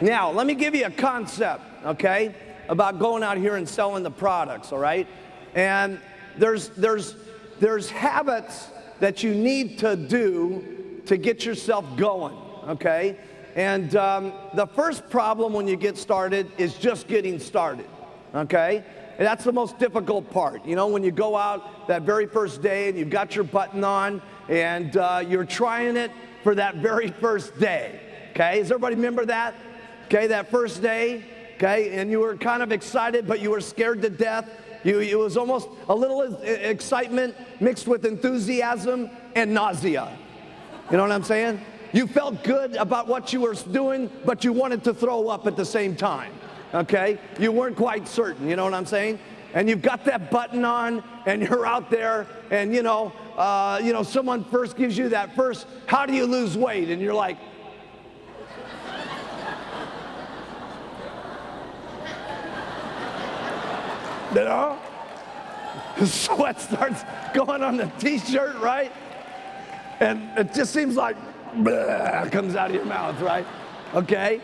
Now, let me give you a concept, okay, about going out here and selling the products, all right? And there's habits that you need to do to get yourself going, okay? And the first problem when you get started is just getting started, okay? And that's the most difficult part. You know, when you go out that very first day and you've got your button on and you're trying it for that very first day, okay? Does everybody remember that? Okay, that first day, okay, and you were kind of excited, but you were scared to death. It was almost a little excitement mixed with enthusiasm and nausea. You know what I'm saying? You felt good about what you were doing, but you wanted to throw up at the same time, okay? You weren't quite certain, you know what I'm saying? And you've got that button on, and you're out there, and someone first gives you that first, how do you lose weight? And you're like, you know, sweat starts going on the t-shirt, right? And it just seems like comes out of your mouth, right? Okay?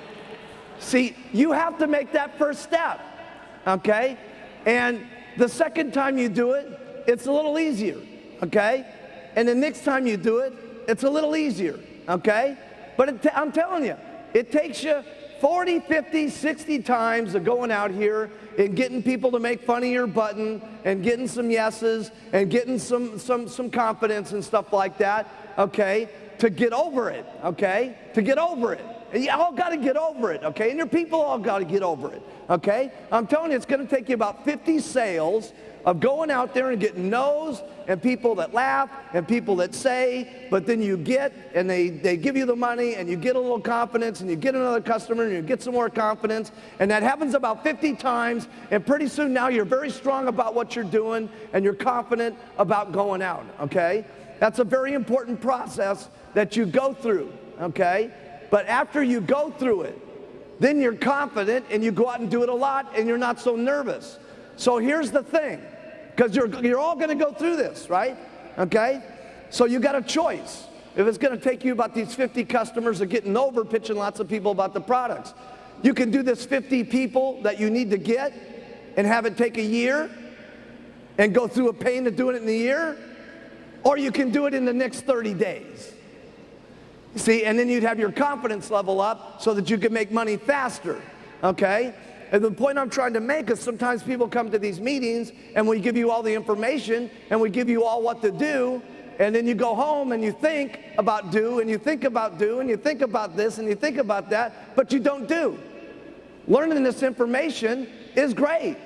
See, you have to make that first step, okay? And the second time you do it, it's a little easier, okay? And the next time you do it, it's a little easier, okay? But I'm telling you, it takes you 40, 50, 60 times of going out here and getting people to make fun of your button and getting some yeses and getting some confidence and stuff like that, okay, to get over it, okay, to get over it. And you all got to get over it, okay, and your people all got to get over it, okay. I'm telling you, it's going to take you about 50 sales of going out there and getting no's and people that laugh and people that say, but then you get, and they give you the money and you get a little confidence and you get another customer and you get some more confidence, and that happens about 50 times, and pretty soon now you're very strong about what you're doing and you're confident about going out, okay? That's a very important process that you go through, okay? But after you go through it, then you're confident and you go out and do it a lot and you're not so nervous. So here's the thing. Because you're all going to go through this, right? Okay? So you got a choice. If it's going to take you about these 50 customers of getting over pitching lots of people about the products, you can do this 50 people that you need to get and have it take a year and go through a pain of doing it in a year, or you can do it in the next 30 days. See, and then you'd have your confidence level up so that you can make money faster, okay? And the point I'm trying to make is sometimes people come to these meetings and we give you all the information and we give you all what to do, and then you go home and you think about do and you think about do and you think about this and you think about that, but you don't do. Learning this information is great,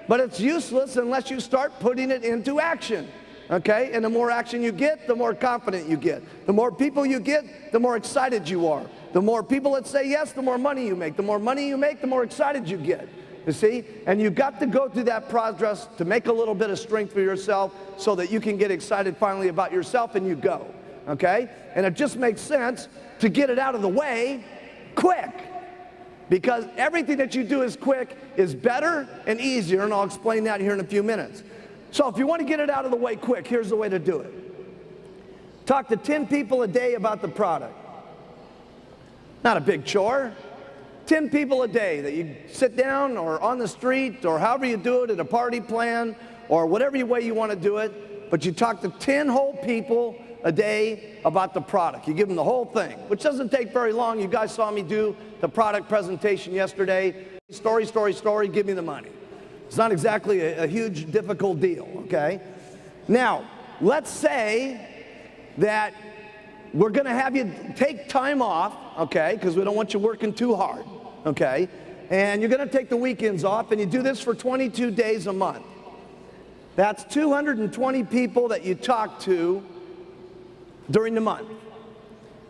but it's useless unless you start putting it into action. Okay, and the more action you get, the more confident you get. The more people you get, the more excited you are. The more people that say yes, the more money you make. The more money you make, the more excited you get. You see? And you've got to go through that process to make a little bit of strength for yourself so that you can get excited finally about yourself, and you go. Okay? And it just makes sense to get it out of the way quick. Because everything that you do is quick is better and easier, and I'll explain that here in a few minutes. So if you want to get it out of the way quick, here's the way to do it. Talk to 10 people a day about the product. Not a big chore. 10 people a day that you sit down or on the street or however you do it at a party plan or whatever way you want to do it, but you talk to 10 whole people a day about the product. You give them the whole thing, which doesn't take very long. You guys saw me do the product presentation yesterday. Story, story, story, give me the money. It's not exactly a huge, difficult deal, okay? Now, let's say that we're going to have you take time off, okay, because we don't want you working too hard, okay? And you're going to take the weekends off, and you do this for 22 days a month. That's 220 people that you talk to during the month.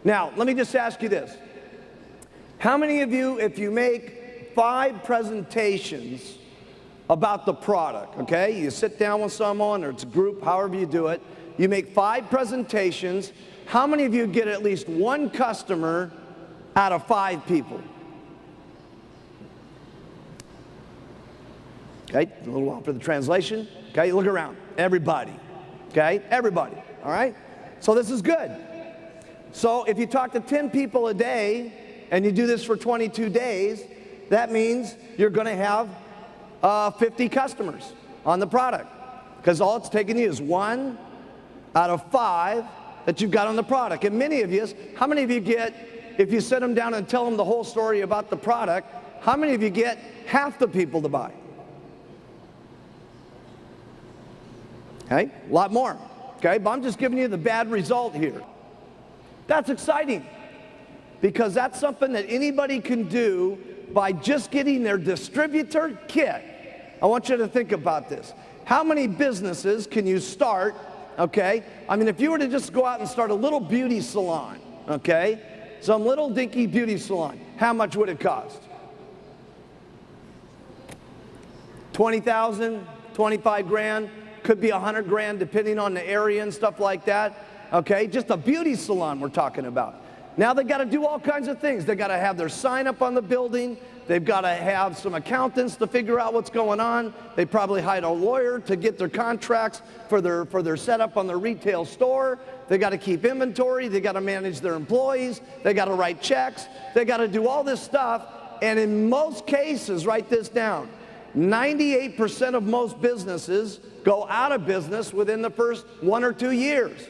Now, let me just ask you this. How many of you, if you make 5 presentations about the product, okay? You sit down with someone, or it's a group, however you do it, you make 5 presentations, how many of you get at least 1 customer out of 5 people? Okay, a little while for the translation. Okay, look around, everybody, okay? Everybody, all right? So this is good. So if you talk to 10 people a day, and you do this for 22 days, that means you're going to have 50 customers on the product, because all it's taking you is 1 out of 5 that you've got on the product. And many of you, how many of you get, if you sit them down and tell them the whole story about the product, how many of you get half the people to buy? Okay, a lot more. Okay, but I'm just giving you the bad result here. That's exciting, because that's something that anybody can do by just getting their distributor kit. I want you to think about this. How many businesses can you start, okay? I mean, if you were to just go out and start a little beauty salon, okay? Some little dinky beauty salon, how much would it cost? 20,000, 25 grand, could be 100 grand depending on the area and stuff like that, okay? Just a beauty salon we're talking about. Now they got to do all kinds of things. They got to have their sign up on the building. They've got to have some accountants to figure out what's going on. They probably hired a lawyer to get their contracts for their setup on their retail store. They got to keep inventory. They got to manage their employees. They got to write checks. They got to do all this stuff. And in most cases, write this down, 98% of most businesses go out of business within the first 1 or 2 years.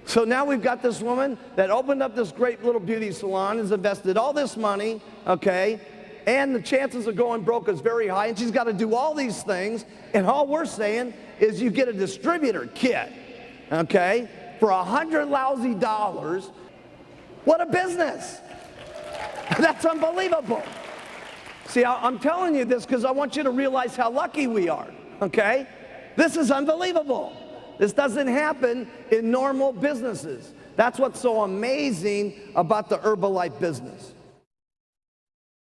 So now we've got this woman that opened up this great little beauty salon, has invested all this money, okay, and the chances of going broke is very high, and she's got to do all these things, and all we're saying is you get a distributor kit, okay, for $100 lousy. What a business! That's unbelievable. See, I'm telling you this because I want you to realize how lucky we are, okay? This is unbelievable. This doesn't happen in normal businesses. That's what's so amazing about the Herbalife business.